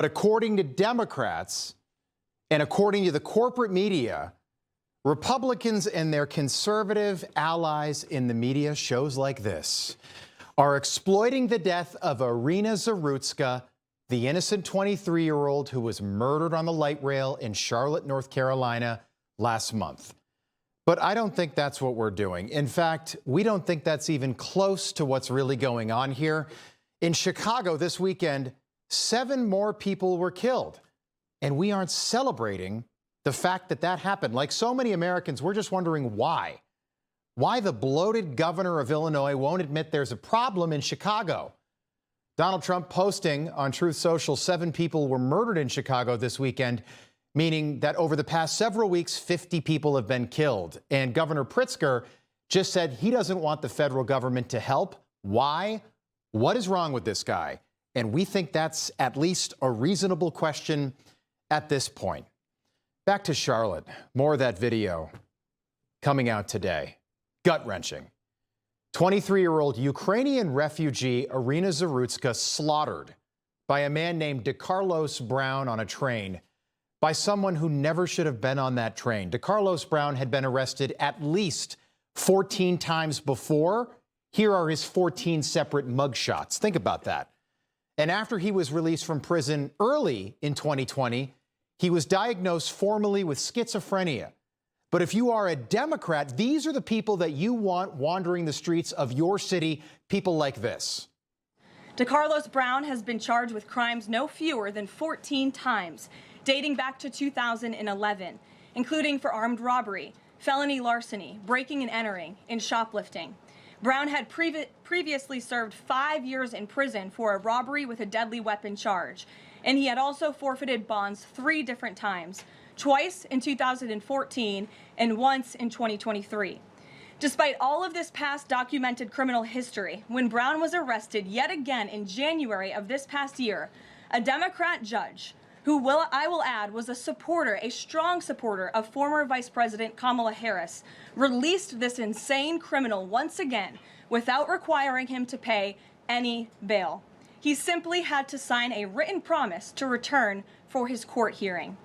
But according to Democrats and according to the corporate media, Republicans and their conservative allies in the media, shows like this, are exploiting the death of Irina Zarutska, the innocent 23-year-old who was murdered on the light rail in Charlotte, North Carolina last month. But I don't think that's what we're doing. In fact, we don't think that's even close to what's really going on here. In Chicago this weekend, 7 more people were killed, and we aren't celebrating the fact that that happened. Like so many Americans, we're just wondering why. Why the bloated governor of Illinois won't admit there's a problem in Chicago. Donald Trump posting on Truth Social, 7 people were murdered in Chicago this weekend, meaning that over the past several weeks, 50 people have been killed. And Governor Pritzker just said he doesn't want the federal government to help. Why? What is wrong with this guy? And we think that's at least a reasonable question at this point. Back to Charlotte. More of that video coming out today. Gut-wrenching. 23-year-old Ukrainian refugee Irina Zarutska slaughtered by a man named DeCarlos Brown on a train by someone who never should have been on that train. DeCarlos Brown had been arrested at least 14 times before. Here are his 14 separate mugshots. Think about that. And after he was released from prison early in 2020, he was diagnosed formally with schizophrenia. But if you are a Democrat, these are the people that you want wandering the streets of your city, people like this. DeCarlos Brown has been charged with crimes no fewer than 14 times, dating back to 2011, including for armed robbery, felony larceny, breaking and entering, and shoplifting. Brown had previously served 5 years in prison for a robbery with a deadly weapon charge, and he had also forfeited bonds 3 different times, twice in 2014 and once in 2023. Despite all of this past documented criminal history, when Brown was arrested yet again in January of this past year, a Democrat judge, who I will add was a strong supporter of former Vice President Kamala Harris, released this insane criminal once again without requiring him to pay any bail. He simply had to sign a written promise to return for his court hearing.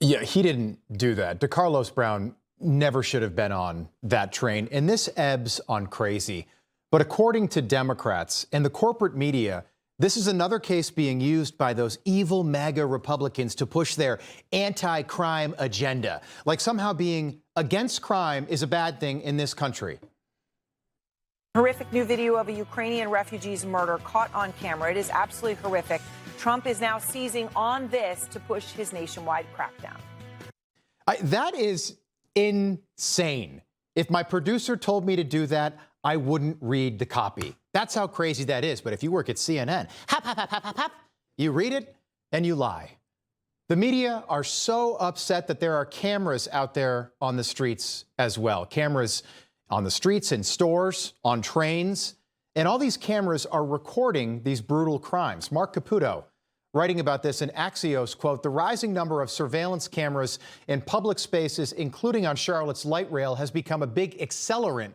Yeah, he didn't do that. DeCarlos Brown never should have been on that train, and this ebbs on crazy. But according to Democrats and the corporate media, this is another case being used by those evil MAGA Republicans to push their anti-crime agenda, like somehow being against crime is a bad thing in this country. Horrific new video of a Ukrainian refugee's murder caught on camera. It is absolutely horrific. Trump is now seizing on this to push his nationwide crackdown. That is insane. If my producer told me to do that, I wouldn't read the copy. That's how crazy that is. But if you work at CNN, you read it and you lie. The media are so upset that there are cameras out there on the streets as well. Cameras on the streets, in stores, on trains. And all these cameras are recording these brutal crimes. Mark Caputo writing about this in Axios, quote, "The rising number of surveillance cameras in public spaces, including on Charlotte's light rail, has become a big accelerant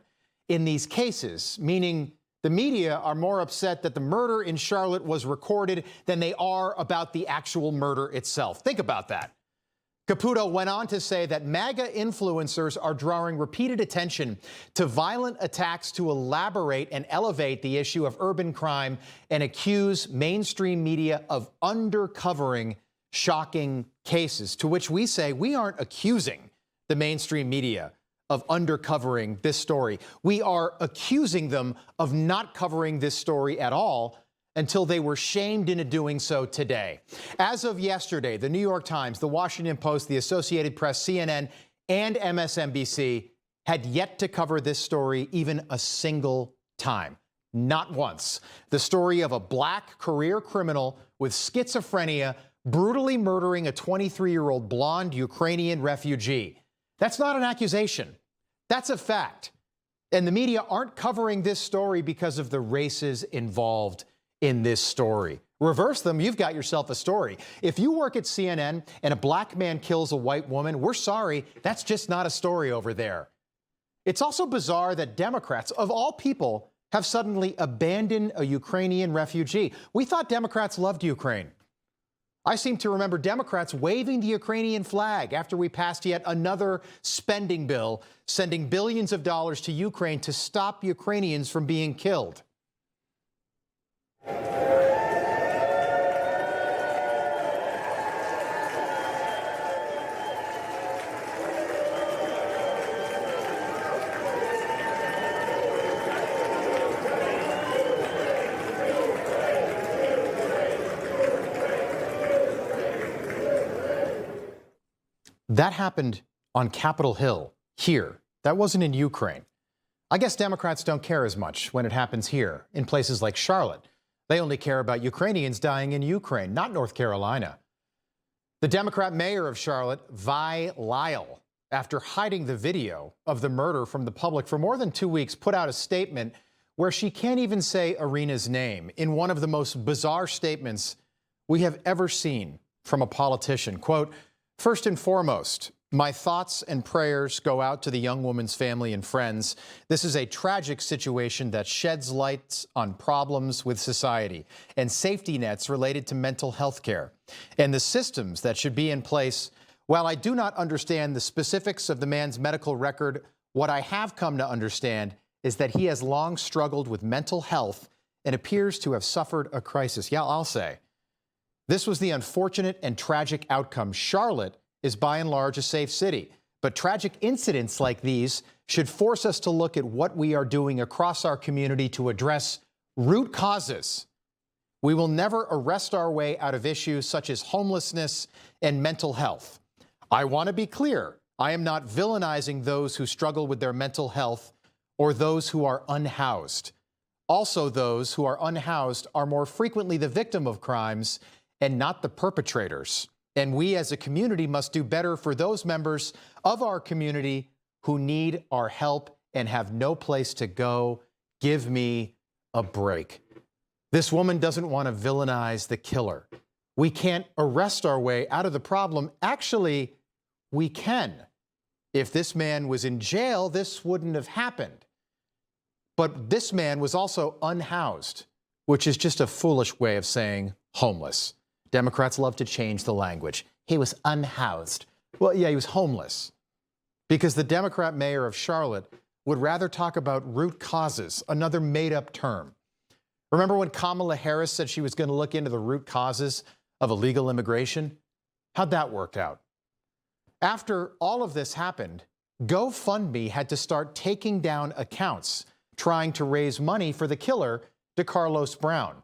in these cases," meaning the media are more upset that the murder in Charlotte was recorded than they are about the actual murder itself. Think about that. Caputo went on to say that MAGA influencers are drawing repeated attention to violent attacks to elaborate and elevate the issue of urban crime and accuse mainstream media of undercovering shocking cases, to which we say we aren't accusing the mainstream media of undercovering this story. We are accusing them of not covering this story at all until they were shamed into doing so today. As of yesterday, the New York Times, the Washington Post, the Associated Press, CNN, and MSNBC had yet to cover this story even a single time. Not once. The story of a black career criminal with schizophrenia brutally murdering a 23-year-old blonde Ukrainian refugee. That's not an accusation. That's a fact. And the media aren't covering this story because of the races involved in this story. Reverse them, you've got yourself a story. If you work at CNN and a black man kills a white woman, we're sorry, that's just not a story over there. It's also bizarre that Democrats, of all people, have suddenly abandoned a Ukrainian refugee. We thought Democrats loved Ukraine. I seem to remember Democrats waving the Ukrainian flag after we passed yet another spending bill, sending billions of dollars to Ukraine to stop Ukrainians from being killed. That happened on Capitol Hill, here. That wasn't in Ukraine. I guess Democrats don't care as much when it happens here, in places like Charlotte. They only care about Ukrainians dying in Ukraine, not North Carolina. The Democrat mayor of Charlotte, Vi Lyle, after hiding the video of the murder from the public for more than 2 weeks, put out a statement where she can't even say Irina's name, in one of the most bizarre statements we have ever seen from a politician. Quote, "First and foremost, my thoughts and prayers go out to the young woman's family and friends. This is a tragic situation that sheds light on problems with society and safety nets related to mental health care and the systems that should be in place. While I do not understand the specifics of the man's medical record, what I have come to understand is that he has long struggled with mental health and appears to have suffered a crisis." Yeah, I'll say. This was the unfortunate and tragic outcome. Charlotte is by and large a safe city, but tragic incidents like these should force us to look at what we are doing across our community to address root causes. We will never arrest our way out of issues such as homelessness and mental health. I want to be clear. I am not villainizing those who struggle with their mental health or those who are unhoused. Also, those who are unhoused are more frequently the victim of crimes and not the perpetrators. And we as a community must do better for those members of our community who need our help and have no place to go. Give me a break. This woman doesn't want to villainize the killer. We can't arrest our way out of the problem. Actually, we can. If this man was in jail, this wouldn't have happened. But this man was also unhoused, which is just a foolish way of saying homeless. Democrats love to change the language. He was unhoused. Well, yeah, he was homeless. Because the Democrat mayor of Charlotte would rather talk about root causes, another made-up term. Remember when Kamala Harris said she was going to look into the root causes of illegal immigration? How'd that work out? After all of this happened, GoFundMe had to start taking down accounts trying to raise money for the killer, DeCarlos Brown.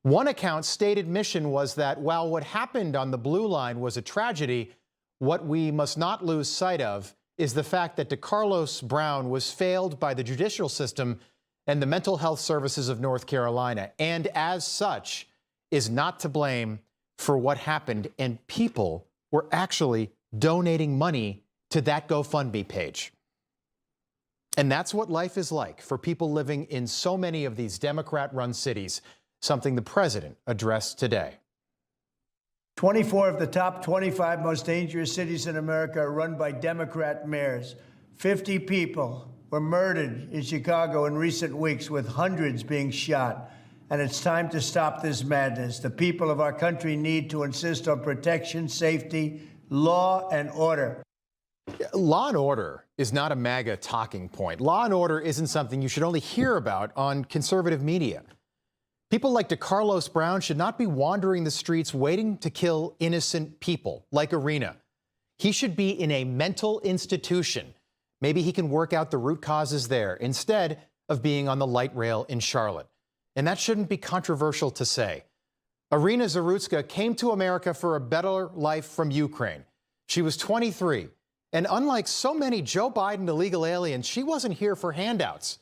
One account's stated mission was that while what happened on the Blue Line was a tragedy, what we must not lose sight of is the fact that DeCarlos Brown was failed by the judicial system and the mental health services of North Carolina, and as such is not to blame for what happened, and people were actually donating money to that GoFundMe page. And that's what life is like for people living in so many of these Democrat-run cities, something the president addressed today. 24 of the top 25 most dangerous cities in America are run by Democrat mayors. 50 people were murdered in Chicago in recent weeks, with hundreds being shot. And it's time to stop this madness. The people of our country need to insist on protection, safety, law, and order. Law and order is not a MAGA talking point. Law and order isn't something you should only hear about on conservative media. People like DeCarlos Brown should not be wandering the streets waiting to kill innocent people like Irina. He should be in a mental institution. Maybe he can work out the root causes there instead of being on the light rail in Charlotte. And that shouldn't be controversial to say. Irina Zarutska came to America for a better life from Ukraine. She was 23. And unlike so many Joe Biden illegal aliens, she wasn't here for handouts.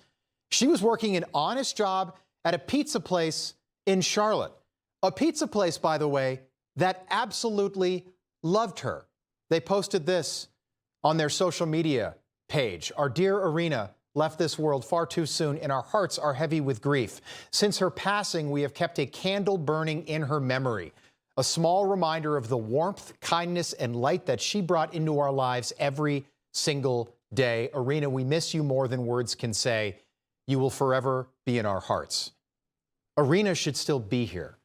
She was working an honest job at a pizza place in Charlotte. A pizza place, by the way, that absolutely loved her. They posted this on their social media page. "Our dear Irina left this world far too soon, and our hearts are heavy with grief. Since her passing, we have kept a candle burning in her memory, a small reminder of the warmth, kindness, and light that she brought into our lives every single day. Irina, we miss you more than words can say. You will forever be in our hearts." Irina should still be here.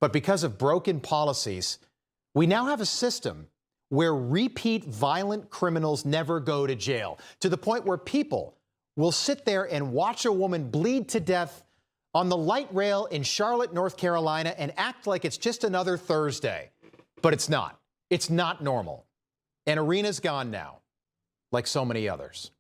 But because of broken policies, we now have a system where repeat violent criminals never go to jail, to the point where people will sit there and watch a woman bleed to death on the light rail in Charlotte, North Carolina, and act like it's just another Thursday. But it's not. It's not normal. And Arena's gone now, like so many others.